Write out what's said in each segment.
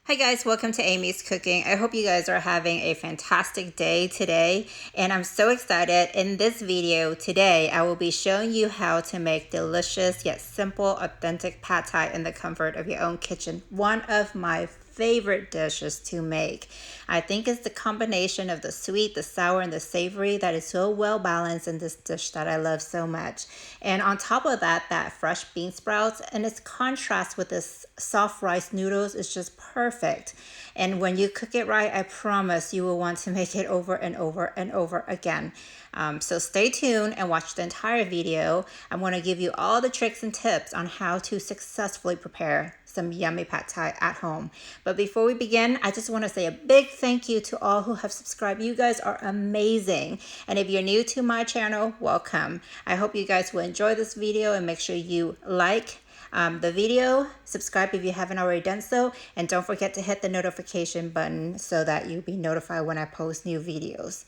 Hi guys, welcome to Aimee's Cooking. I hope you guys are having a fantastic day today, and I'm so excited. In this video today, I will be showing you how to make delicious yet simple, authentic pad thai in the comfort of your own kitchen. One of my favorite dishes to make. I think it's the combination of the sweet, the sour, and the savory that is so well balanced in this dish that I love so much. And on top of that, that fresh bean sprouts and its contrast with this soft rice noodles is just perfect. And when you cook it right, I promise you will want to make it over and over and over again. So stay tuned and watch the entire video. I'm going to give you all the tricks and tips on how to successfully prepare some yummy pad thai at home. But before we begin, I just want to say a big thank you to all who have subscribed. You guys are amazing. And if you're new to my channel, welcome. I hope you guys will enjoy this video and make sure you like the video, subscribe if you haven't already done so, and don't forget to hit the notification button so that you'll be notified when I post new videos.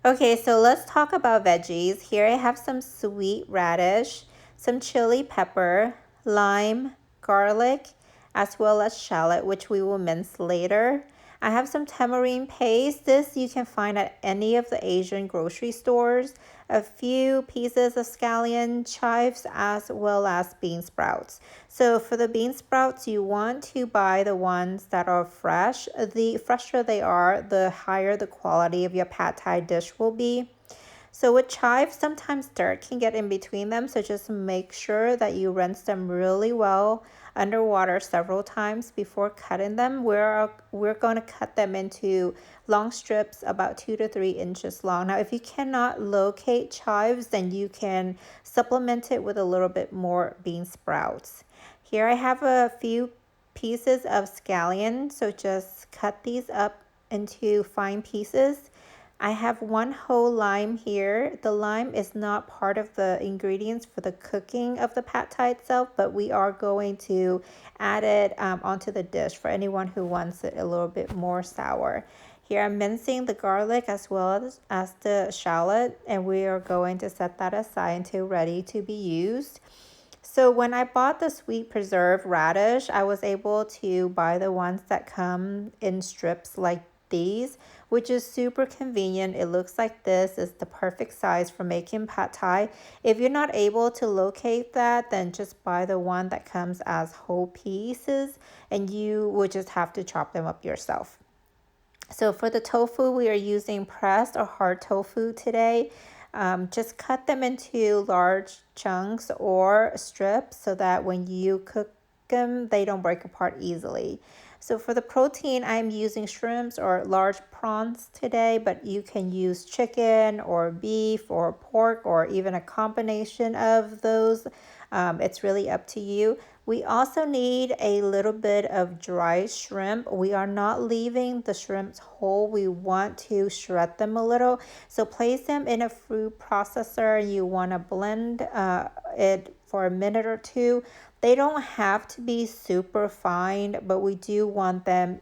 Okay, so let's talk about veggies. Here I have some sweet radish, some chili pepper, lime, garlic, as well as shallot, which we will mince later. I have some tamarind paste. This you can find at any of the Asian grocery stores. A few pieces of scallion, chives, as well as bean sprouts. So for the bean sprouts, you want to buy the ones that are fresh. The fresher they are, the higher the quality of your pad thai dish will be. So with chives, sometimes dirt can get in between them, so just make sure that you rinse them really well underwater several times before cutting them. We're going to cut them into long strips about 2 to 3 inches long. Now, if you cannot locate chives, then you can supplement it with a little bit more bean sprouts. Here I have a few pieces of scallion, so just cut these up into fine pieces. I have one whole lime here. The lime is not part of the ingredients for the cooking of the pad thai itself, but we are going to add it onto the dish for anyone who wants it a little bit more sour. Here I'm mincing the garlic as well as the shallot, and we are going to set that aside until ready to be used. So when I bought the sweet preserved radish, I was able to buy the ones that come in strips like these, which is super convenient. It looks like this is the perfect size for making pad thai. If you're not able to locate that, then just buy the one that comes as whole pieces, and you would just have to chop them up yourself. So for the tofu, we are using pressed or hard tofu today. Just cut them into large chunks or strips so that when you cook them, they don't break apart easily. So for the protein, I'm using shrimps or large prawns today, but you can use chicken or beef or pork or even a combination of those. It's really up to you. We also need a little bit of dry shrimp. We are not leaving the shrimps whole. We want to shred them a little. So place them in a food processor. You want to blend it for a minute or two. They don't have to be super fine, but we do want them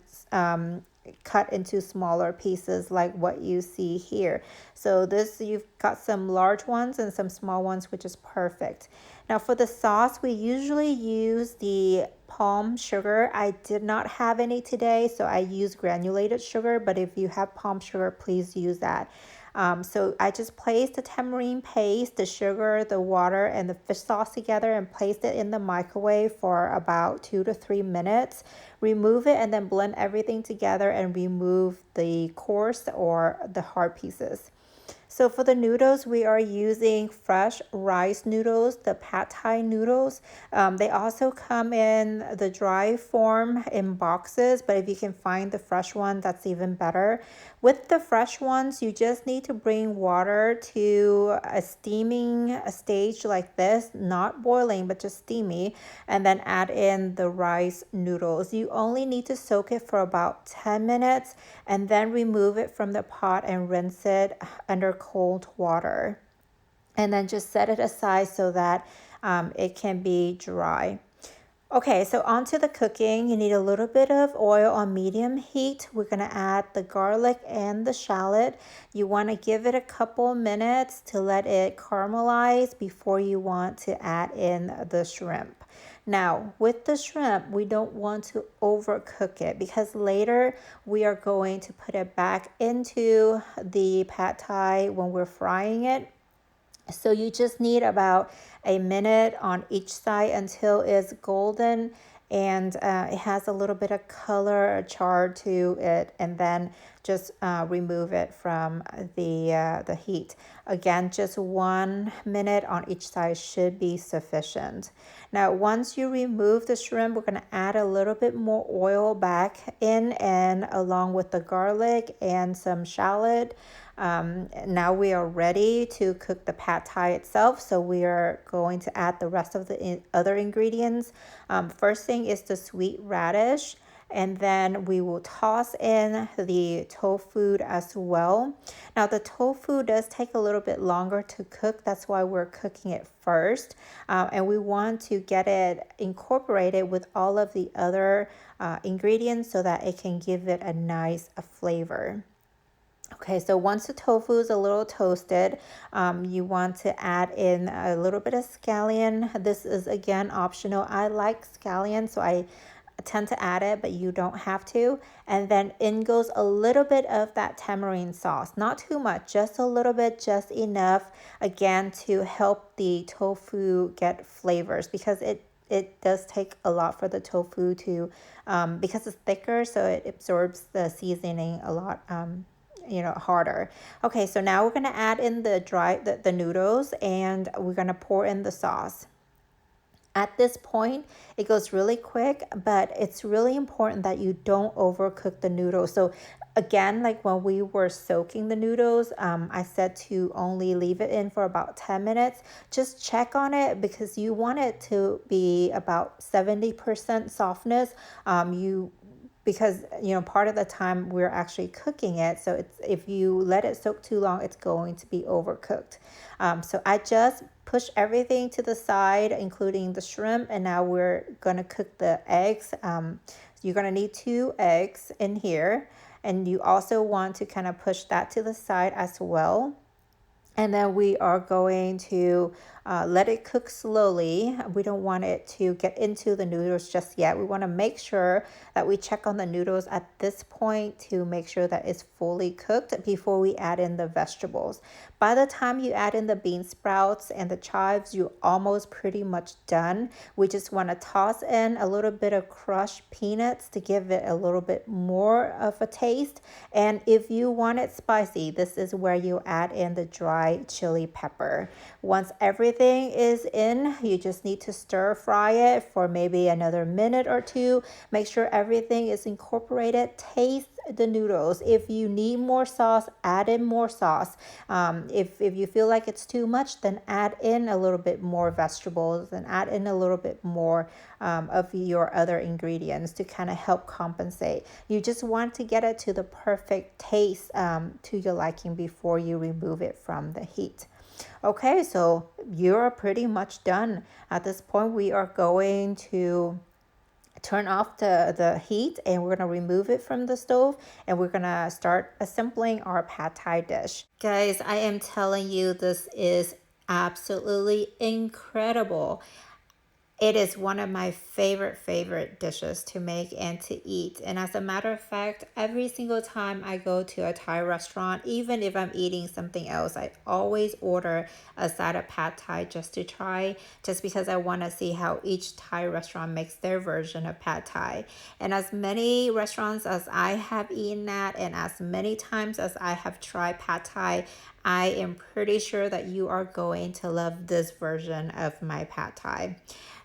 cut into smaller pieces like what you see here. So this, you've got some large ones and some small ones, which is perfect. Now for the sauce, we usually use the palm sugar. I did not have any today, so I use granulated sugar, but if you have palm sugar, please use that. So I just placed the tamarind paste, the sugar, the water, and the fish sauce together and placed it in the microwave for about 2 to 3 minutes. Remove it and then blend everything together and remove the coarse or the hard pieces. So for the noodles, we are using fresh rice noodles, the pad thai noodles. They also come in the dry form in boxes, but if you can find the fresh one, that's even better. With the fresh ones, you just need to bring water to a steaming stage like this, not boiling, but just steamy, and then add in the rice noodles. You only need to soak it for about 10 minutes and then remove it from the pot and rinse it under cold water. And then just set it aside so that it can be dry. Okay, so onto the cooking. You need a little bit of oil on medium heat. We're going to add the garlic and the shallot. You want to give it a couple minutes to let it caramelize before you want to add in the shrimp. Now, with the shrimp, we don't want to overcook it because later we are going to put it back into the pad thai when we're frying it. So you just need about a minute on each side until it's golden and it has a little bit of color, char to it, and then just remove it from the heat. Again, just 1 minute on each side should be sufficient. Now, once you remove the shrimp, we're going to add a little bit more oil back in, and along with the garlic and some shallot. Now we are ready to cook the pad thai itself, so we are going to add the rest of the other ingredients. First thing is the sweet radish, and then we will toss in the tofu as well. Now the tofu does take a little bit longer to cook, that's why we're cooking it first, and we want to get it incorporated with all of the other ingredients so that it can give it a nice flavor. Okay, so once the tofu is a little toasted, you want to add in a little bit of scallion. This is again optional. I like scallion, so I tend to add it, but you don't have to. And then in goes a little bit of that tamarind sauce. Not too much, just a little bit, just enough, again, to help the tofu get flavors, because it does take a lot for the tofu to, because it's thicker, so it absorbs the seasoning a lot harder. Okay, so now we're gonna add in the noodles, and we're gonna pour in the sauce. At this point, it goes really quick, but it's really important that you don't overcook the noodles. So again, like when we were soaking the noodles, I said to only leave it in for about 10 minutes. Just check on it because you want it to be about 70% softness. Because part of the time we're actually cooking it, so if you let it soak too long, it's going to be overcooked. So I just push everything to the side, including the shrimp, and now we're gonna cook the eggs. You're gonna need 2 eggs in here, and you also want to kind of push that to the side as well. And then we are going to let it cook slowly. We don't want it to get into the noodles just yet. We want to make sure that we check on the noodles at this point to make sure that it's fully cooked before we add in the vegetables. By the time you add in the bean sprouts and the chives, you're almost pretty much done. We just want to toss in a little bit of crushed peanuts to give it a little bit more of a taste. And if you want it spicy, this is where you add in the dry chili pepper. Once everything is in, you just need to stir fry it for maybe another minute or two. Make sure everything is incorporated. Taste the noodles. If you need more sauce, add in more sauce. If you feel like it's too much, then add in a little bit more vegetables and add in a little bit more of your other ingredients to kind of help compensate. You just want to get it to the perfect taste to your liking before you remove it from the heat. Okay, so you're pretty much done. At this point, we are going to turn off the heat, and we're going to remove it from the stove, and we're going to start assembling our pad thai dish. Guys, I am telling you, this is absolutely incredible. It is one of my favorite dishes to make and to eat. And as a matter of fact, every single time I go to a Thai restaurant, even if I'm eating something else, I always order a side of pad thai just to try, just because I want to see how each Thai restaurant makes their version of pad thai. And as many restaurants as I have eaten at, and as many times as I have tried pad thai, I am pretty sure that you are going to love this version of my pad thai.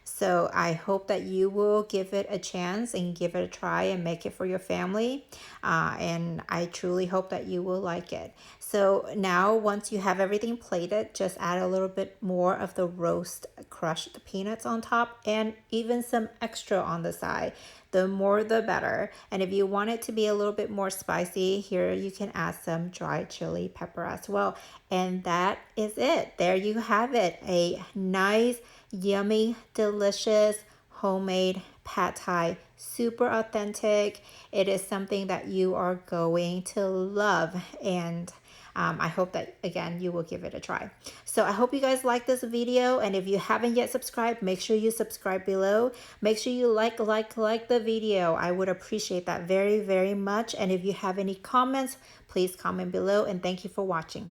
So I hope that you will give it a chance and give it a try and make it for your family. And I truly hope that you will like it. So now once you have everything plated, just add a little bit more of the roast crushed peanuts on top and even some extra on the side. The more the better. And if you want it to be a little bit more spicy, here you can add some dry chili pepper as well. And that is it. There you have it. A nice, yummy, delicious, homemade pad thai. Super authentic. It is something that you are going to love. And I hope that, again, you will give it a try. So I hope you guys like this video, and if you haven't yet subscribed, make sure you subscribe below. Make sure you like the video. I would appreciate that very, very much. And if you have any comments, please comment below, and thank you for watching.